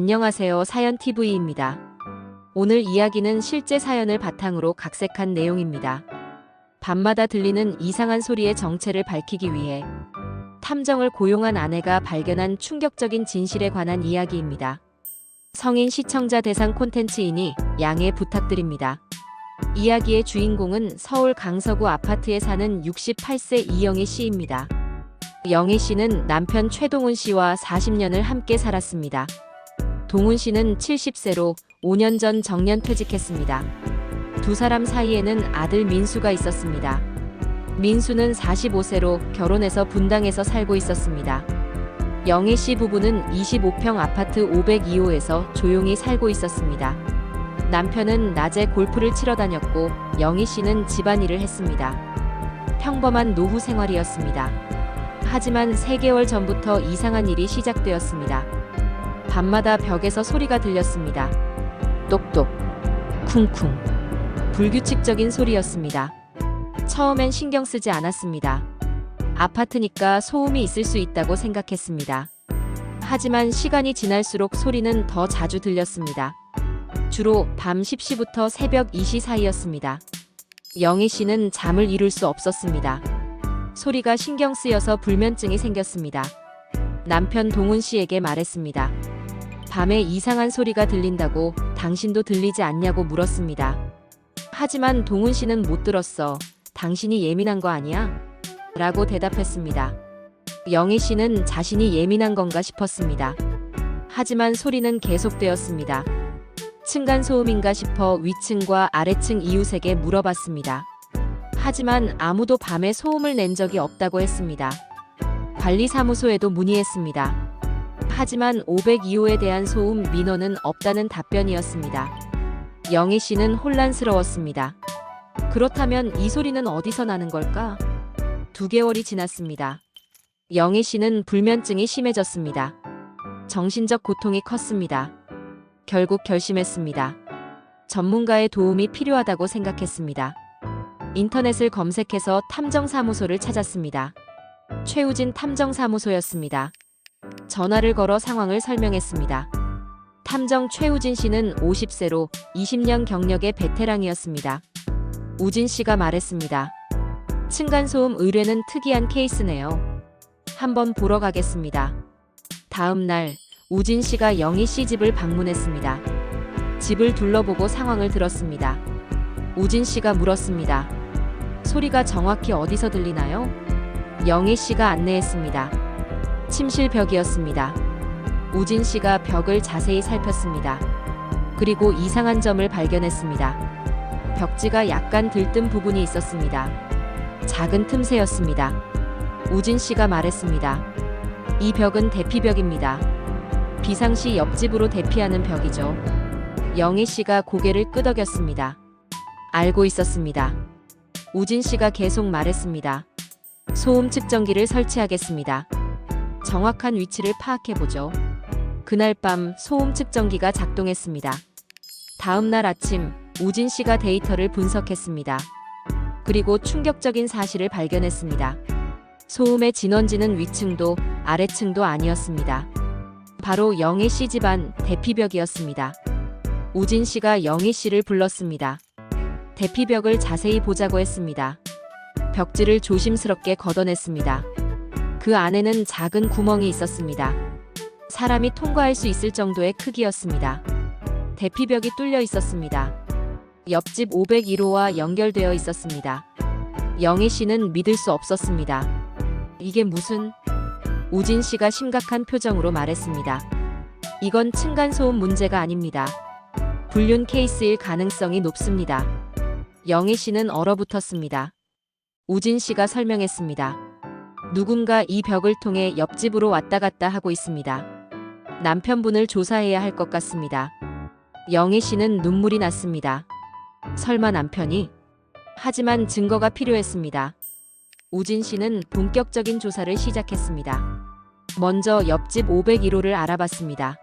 안녕하세요. 사연TV입니다. 오늘 이야기는 실제 사연을 바탕으로 각색한 내용입니다. 밤마다 들리는 이상한 소리의 정체를 밝히기 위해 탐정을 고용한 아내가 발견한 충격적인 진실에 관한 이야기입니다. 성인 시청자 대상 콘텐츠이니 양해 부탁드립니다. 이야기의 주인공은 서울 강서구 아파트에 사는 68세 이영애 씨입니다. 영애 씨는 남편 최동훈 씨와 40년을 함께 살았습니다. 동훈 씨는 70세로 5년 전 정년퇴직했습니다. 두 사람 사이에는 아들 민수가 있었습니다. 민수는 45세로 결혼해서 분당에서 살고 있었습니다. 영애 씨 부부는 25평 아파트 502호에서 조용히 살고 있었습니다. 남편은 낮에 골프를 치러 다녔고 영희 씨는 집안일을 했습니다. 평범한 노후 생활이었습니다. 하지만 3개월 전부터 이상한 일이 시작되었습니다. 밤마다 벽에서 소리가 들렸습니다. 똑똑, 쿵쿵. 불규칙적인 소리였습니다. 처음엔 신경 쓰지 않았습니다. 아파트니까 소음이 있을 수 있다고 생각했습니다. 하지만 시간이 지날수록 소리는 더 자주 들렸습니다. 주로 밤 10시부터 새벽 2시 사이였습니다. 영희 씨는 잠을 이룰 수 없었습니다. 소리가 신경 쓰여서 불면증이 생겼습니다. 남편 동훈 씨에게 말했습니다. 밤에 이상한 소리가 들린다고 당신도 들리지 않냐고 물었습니다. 하지만 동훈 씨는 못 들었어. 당신이 예민한 거 아니야? 라고 대답했습니다. 영희 씨는 자신이 예민한 건가 싶었습니다. 하지만 소리는 계속되었습니다. 층간소음인가 싶어 위층과 아래층 이웃에게 물어봤습니다. 하지만 아무도 밤에 소음을 낸 적이 없다고 했습니다. 관리사무소에도 문의했습니다. 하지만 502호에 대한 소음 민원은 없다는 답변이었습니다. 영희 씨는 혼란스러웠습니다. 그렇다면 이 소리는 어디서 나는 걸까? 2개월이 지났습니다. 영희 씨는 불면증이 심해졌습니다. 정신적 고통이 컸습니다. 결국 결심했습니다. 전문가의 도움이 필요하다고 생각했습니다. 인터넷을 검색해서 탐정사무소를 찾았습니다. 최우진 탐정사무소였습니다. 전화를 걸어 상황을 설명했습니다. 탐정 최우진 씨는 50세로 20년 경력의 베테랑이었습니다. 우진 씨가 말했습니다. 층간소음 의뢰는 특이한 케이스네요. 한번 보러 가겠습니다. 다음 날 우진 씨가 영희 씨 집을 방문했습니다. 집을 둘러보고 상황을 들었습니다. 우진 씨가 물었습니다. 소리가 정확히 어디서 들리나요? 영희 씨가 안내했습니다. 침실 벽이었습니다. 우진 씨가 벽을 자세히 살폈습니다. 그리고 이상한 점을 발견했습니다. 벽지가 약간 들뜬 부분이 있었습니다. 작은 틈새였습니다. 우진 씨가 말했습니다. 이 벽은 대피벽입니다. 비상시 옆집으로 대피하는 벽이죠. 영희 씨가 고개를 끄덕였습니다. 알고 있었습니다. 우진 씨가 계속 말했습니다. 소음 측정기를 설치하겠습니다. 정확한 위치를 파악해보죠. 그날 밤 소음 측정기가 작동했습니다. 다음 날 아침 우진 씨가 데이터를 분석했습니다. 그리고 충격적인 사실을 발견했습니다. 소음의 진원지는 위층도 아래층도 아니었습니다. 바로 영희 씨 집안 대피벽이었습니다. 우진 씨가 영희 씨를 불렀습니다. 대피벽을 자세히 보자고 했습니다. 벽지를 조심스럽게 걷어냈습니다. 그 안에는 작은 구멍이 있었습니다. 사람이 통과할 수 있을 정도의 크기였습니다. 대피벽이 뚫려 있었습니다. 옆집 501호와 연결되어 있었습니다. 영희 씨는 믿을 수 없었습니다. 이게 무슨... 우진 씨가 심각한 표정으로 말했습니다. 이건 층간소음 문제가 아닙니다. 불륜 케이스일 가능성이 높습니다. 영희 씨는 얼어붙었습니다. 우진 씨가 설명했습니다. 누군가 이 벽을 통해 옆집으로 왔다 갔다 하고 있습니다. 남편분을 조사해야 할 것 같습니다. 영희 씨는 눈물이 났습니다. 설마 남편이? 하지만 증거가 필요했습니다. 우진 씨는 본격적인 조사를 시작했습니다. 먼저 옆집 501호를 알아봤습니다.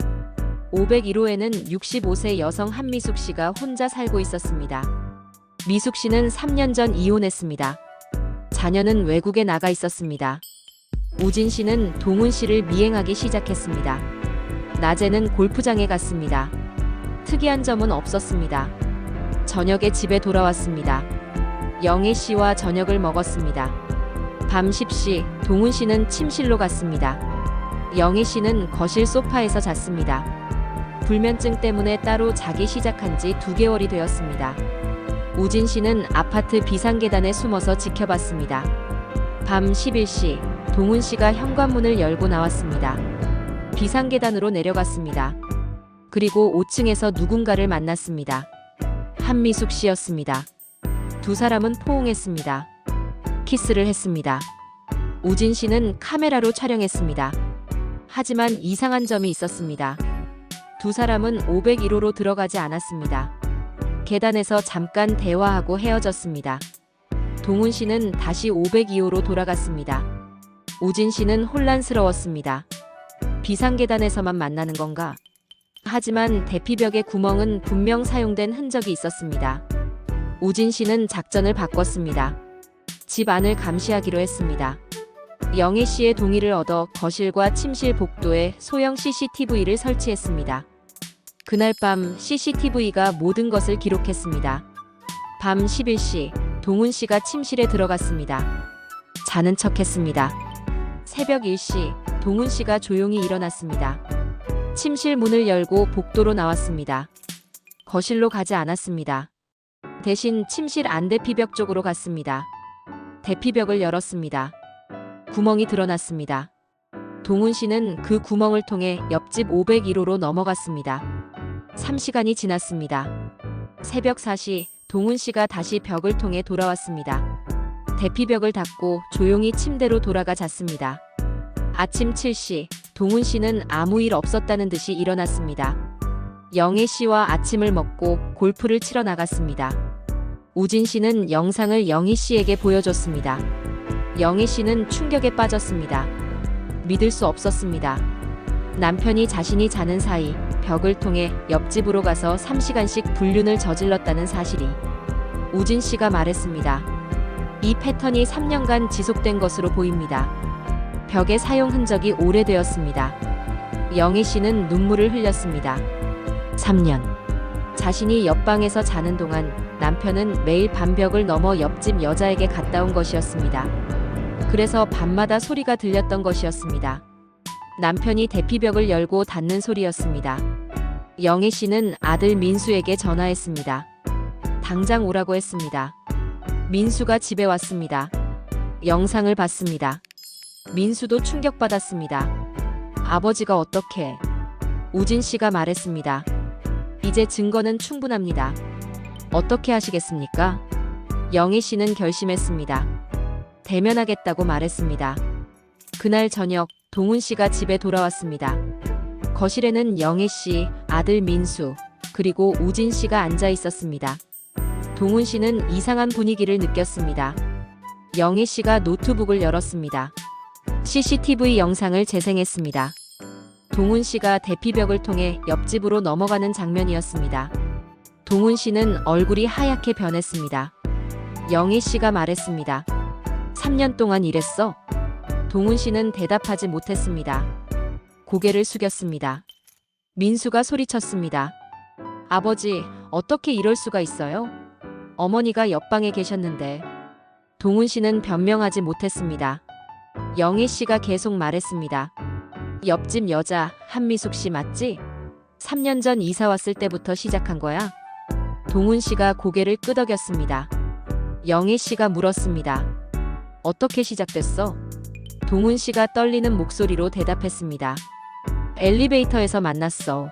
501호에는 65세 여성 한미숙 씨가 혼자 살고 있었습니다. 미숙 씨는 3년 전 이혼했습니다. 자녀는 외국에 나가 있었습니다. 우진 씨는 동훈 씨를 미행하기 시작했습니다. 낮에는 골프장에 갔습니다. 특이한 점은 없었습니다. 저녁에 집에 돌아왔습니다. 영애 씨와 저녁을 먹었습니다. 밤 10시 동훈 씨는 침실로 갔습니다. 영애 씨는 거실 소파에서 잤습니다. 불면증 때문에 따로 자기 시작한 지 2개월이 되었습니다. 우진 씨는 아파트 비상계단에 숨어서 지켜봤습니다. 밤 11시 동훈 씨가 현관문을 열고 나왔습니다. 비상계단으로 내려갔습니다. 그리고 5층에서 누군가를 만났습니다. 한미숙 씨였습니다. 두 사람은 포옹했습니다. 키스를 했습니다. 우진 씨는 카메라로 촬영했습니다. 하지만 이상한 점이 있었습니다. 두 사람은 501호로 들어가지 않았습니다. 계단에서 잠깐 대화하고 헤어졌습니다. 동훈 씨는 다시 502호로 돌아갔습니다. 우진 씨는 혼란스러웠습니다. 비상계단에서만 만나는 건가? 하지만 대피벽의 구멍은 분명 사용된 흔적이 있었습니다. 우진 씨는 작전을 바꿨습니다. 집 안을 감시하기로 했습니다. 영애 씨의 동의를 얻어 거실과 침실 복도에 소형 CCTV를 설치했습니다. 그날 밤 CCTV가 모든 것을 기록했습니다. 밤 11시 동훈 씨가 침실에 들어갔습니다. 자는 척했습니다. 새벽 1시 동훈 씨가 조용히 일어났습니다. 침실 문을 열고 복도로 나왔습니다. 거실로 가지 않았습니다. 대신 침실 안 대피벽 쪽으로 갔습니다. 대피벽을 열었습니다. 구멍이 드러났습니다. 동훈 씨는 그 구멍을 통해 옆집 501호로 넘어갔습니다. 3시간이 지났습니다. 새벽 4시 동훈 씨가 다시 벽을 통해 돌아왔습니다. 대피벽을 닫고 조용히 침대로 돌아가 잤습니다. 아침 7시 동훈 씨는 아무 일 없었다는 듯이 일어났습니다. 영애 씨와 아침을 먹고 골프를 치러 나갔습니다. 우진 씨는 영상을 영희 씨에게 보여줬습니다. 영애 씨는 충격에 빠졌습니다. 믿을 수 없었습니다. 남편이 자신이 자는 사이 벽을 통해 옆집으로 가서 3시간씩 불륜을 저질렀다는 사실이. 우진 씨가 말했습니다. 이 패턴이 3년간 지속된 것으로 보입니다. 벽의 사용 흔적이 오래되었습니다. 영애 씨는 눈물을 흘렸습니다. 3년. 자신이 옆방에서 자는 동안 남편은 매일 밤 벽을 넘어 옆집 여자에게 갔다 온 것이었습니다. 그래서 밤마다 소리가 들렸던 것이었습니다. 남편이 대피벽을 열고 닫는 소리였습니다. 영애 씨는 아들 민수에게 전화했습니다. 당장 오라고 했습니다. 민수가 집에 왔습니다. 영상을 봤습니다. 민수도 충격받았습니다. 아버지가 어떻게? 우진 씨가 말했습니다. 이제 증거는 충분합니다. 어떻게 하시겠습니까? 영애 씨는 결심했습니다. 대면하겠다고 말했습니다. 그날 저녁 동훈 씨가 집에 돌아왔습니다. 거실에는 영애 씨, 아들 민수, 그리고 우진 씨가 앉아 있었습니다. 동훈 씨는 이상한 분위기를 느꼈습니다. 영애 씨가 노트북을 열었습니다. CCTV 영상을 재생했습니다. 동훈 씨가 대피벽을 통해 옆집으로 넘어가는 장면이었습니다. 동훈 씨는 얼굴이 하얗게 변했습니다. 영애 씨가 말했습니다. 3년 동안 일했어? 동훈 씨는 대답하지 못했습니다. 고개를 숙였습니다. 민수가 소리쳤습니다. 아버지, 어떻게 이럴 수가 있어요? 어머니가 옆방에 계셨는데. 동훈 씨는 변명하지 못했습니다. 영애 씨가 계속 말했습니다. 옆집 여자 한미숙 씨 맞지? 3년 전 이사 왔을 때부터 시작한 거야? 동훈 씨가 고개를 끄덕였습니다. 영애 씨가 물었습니다. 어떻게 시작됐어? 동훈 씨가 떨리는 목소리로 대답했습니다. 엘리베이터에서 만났어.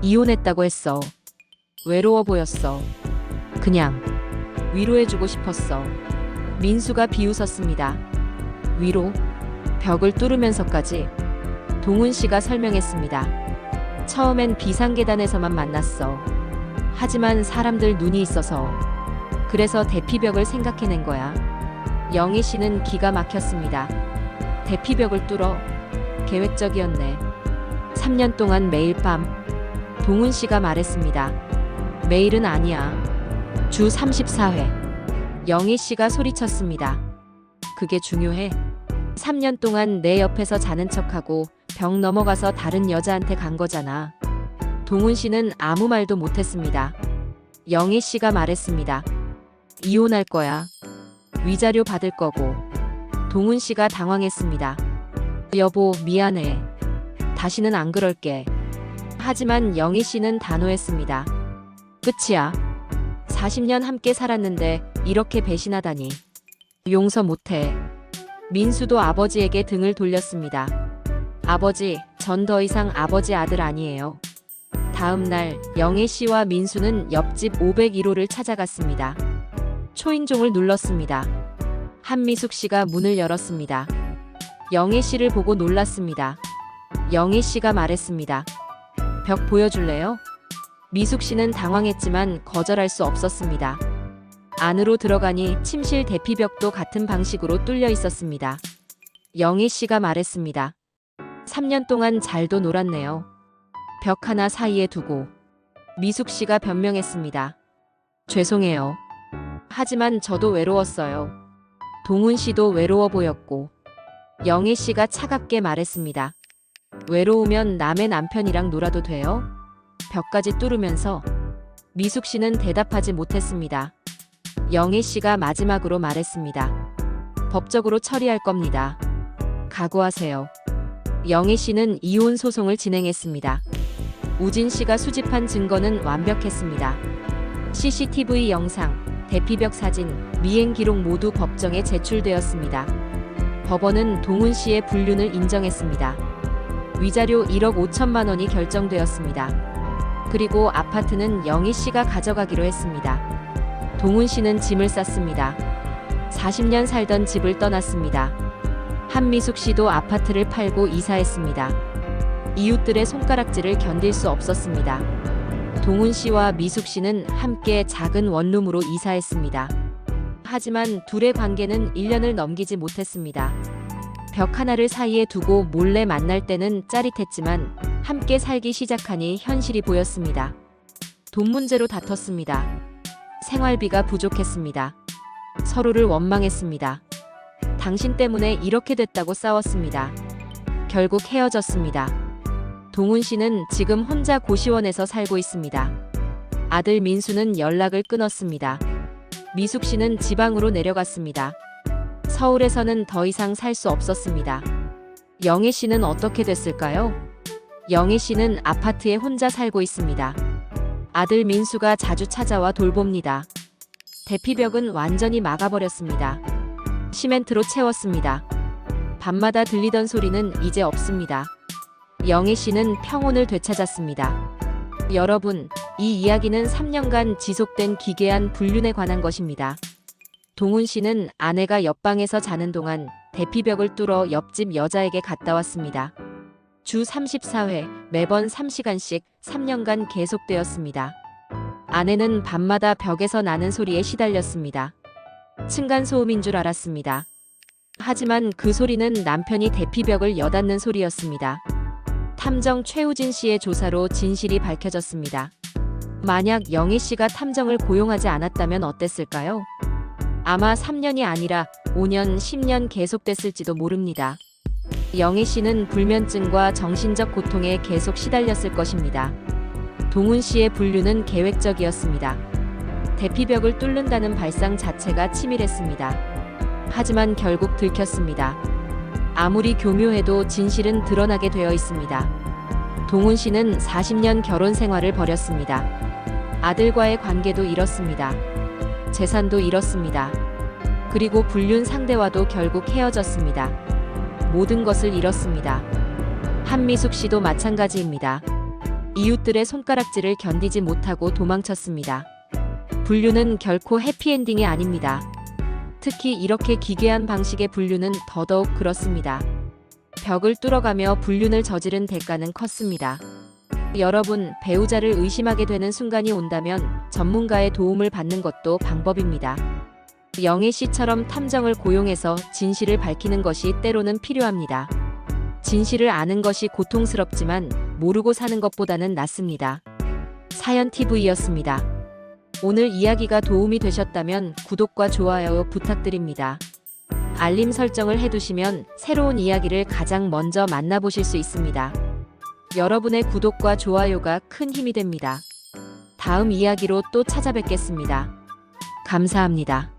이혼했다고 했어. 외로워 보였어. 그냥 위로해주고 싶었어. 민수가 비웃었습니다. 위로? 벽을 뚫으면서까지? 동훈 씨가 설명했습니다. 처음엔 비상계단에서만 만났어. 하지만 사람들 눈이 있어서. 그래서 대피벽을 생각해낸 거야. 영애 씨는 기가 막혔습니다. 대피벽을 뚫어? 계획적이었네. 3년 동안 매일 밤. 동훈 씨가 말했습니다. 매일은 아니야. 주 34회. 영애 씨가 소리쳤습니다. 그게 중요해? 3년 동안 내 옆에서 자는 척하고 벽 넘어가서 다른 여자한테 간 거잖아. 동훈 씨는 아무 말도 못했습니다. 영애 씨가 말했습니다. 이혼할 거야. 위자료 받을 거고. 동훈 씨가 당황했습니다. 여보, 미안해. 다시는 안 그럴게. 하지만 영애 씨는 단호했습니다. 끝이야. 40년 함께 살았는데 이렇게 배신하다니. 용서 못해. 민수도 아버지에게 등을 돌렸습니다. 아버지, 전 더 이상 아버지 아들 아니에요. 다음 날 영애 씨와 민수는 옆집 501호를 찾아갔습니다. 초인종을 눌렀습니다. 한미숙 씨가 문을 열었습니다. 영애 씨를 보고 놀랐습니다. 영애 씨가 말했습니다. 벽 보여줄래요? 미숙 씨는 당황했지만 거절할 수 없었습니다. 안으로 들어가니 침실 대피벽도 같은 방식으로 뚫려 있었습니다. 영애 씨가 말했습니다. 3년 동안 잘도 놀았네요. 벽 하나 사이에 두고. 미숙 씨가 변명했습니다. 죄송해요. 하지만 저도 외로웠어요. 동훈 씨도 외로워 보였고. 영애 씨가 차갑게 말했습니다. 외로우면 남의 남편이랑 놀아도 돼요? 벽까지 뚫으면서. 미숙 씨는 대답하지 못했습니다. 영애 씨가 마지막으로 말했습니다. 법적으로 처리할 겁니다. 각오하세요. 영애 씨는 이혼 소송을 진행했습니다. 우진 씨가 수집한 증거는 완벽했습니다. CCTV 영상, 대피벽 사진, 미행 기록 모두 법정에 제출되었습니다. 법원은 동훈 씨의 불륜을 인정했습니다. 위자료 1억 5천만 원이 결정되었습니다. 그리고 아파트는 영애 씨가 가져가기로 했습니다. 동훈 씨는 짐을 쌌습니다. 40년 살던 집을 떠났습니다. 한미숙 씨도 아파트를 팔고 이사했습니다. 이웃들의 손가락질을 견딜 수 없었습니다. 동훈 씨와 미숙 씨는 함께 작은 원룸으로 이사했습니다. 하지만 둘의 관계는 1년을 넘기지 못했습니다. 벽 하나를 사이에 두고 몰래 만날 때는 짜릿했지만 함께 살기 시작하니 현실이 보였습니다. 돈 문제로 다퉜습니다. 생활비가 부족했습니다. 서로를 원망했습니다. 당신 때문에 이렇게 됐다고 싸웠습니다. 결국 헤어졌습니다. 동훈 씨는 지금 혼자 고시원에서 살고 있습니다. 아들 민수는 연락을 끊었습니다. 미숙 씨는 지방으로 내려갔습니다. 서울에서는 더 이상 살 수 없었습니다. 영애 씨는 어떻게 됐을까요? 영애 씨는 아파트에 혼자 살고 있습니다. 아들 민수가 자주 찾아와 돌봅니다. 대피벽은 완전히 막아버렸습니다. 시멘트로 채웠습니다. 밤마다 들리던 소리는 이제 없습니다. 영애 씨는 평온을 되찾았습니다. 여러분, 이 이야기는 3년간 지속된 기괴한 불륜에 관한 것입니다. 동훈 씨는 아내가 옆방에서 자는 동안 대피벽을 뚫어 옆집 여자에게 갔다 왔습니다. 주 34회, 매번 3시간씩 3년간 계속되었습니다. 아내는 밤마다 벽에서 나는 소리에 시달렸습니다. 층간소음인 줄 알았습니다. 하지만 그 소리는 남편이 대피벽을 여닫는 소리였습니다. 탐정 최우진 씨의 조사로 진실이 밝혀졌습니다. 만약 영애 씨가 탐정을 고용하지 않았다면 어땠을까요? 아마 3년이 아니라 5년, 10년 계속됐을지도 모릅니다. 영애 씨는 불면증과 정신적 고통에 계속 시달렸을 것입니다. 동훈 씨의 불륜은 계획적이었습니다. 대피벽을 뚫는다는 발상 자체가 치밀했습니다. 하지만 결국 들켰습니다. 아무리 교묘해도 진실은 드러나게 되어 있습니다. 동훈 씨는 40년 결혼 생활을 벌였습니다. 아들과의 관계도 잃었습니다. 재산도 잃었습니다. 그리고 불륜 상대와도 결국 헤어졌습니다. 모든 것을 잃었습니다. 한미숙 씨도 마찬가지입니다. 이웃들의 손가락질을 견디지 못하고 도망쳤습니다. 불륜은 결코 해피엔딩이 아닙니다. 특히 이렇게 기괴한 방식의 불륜은 더더욱 그렇습니다. 벽을 뚫어가며 불륜을 저지른 대가는 컸습니다. 여러분, 배우자를 의심하게 되는 순간이 온다면 전문가의 도움을 받는 것도 방법입니다. 영애 씨처럼 탐정을 고용해서 진실을 밝히는 것이 때로는 필요합니다. 진실을 아는 것이 고통스럽지만 모르고 사는 것보다는 낫습니다. 사연TV였습니다. 오늘 이야기가 도움이 되셨다면 구독과 좋아요 부탁드립니다. 알림 설정을 해두시면 새로운 이야기를 가장 먼저 만나보실 수 있습니다. 여러분의 구독과 좋아요가 큰 힘이 됩니다. 다음 이야기로 또 찾아뵙겠습니다. 감사합니다.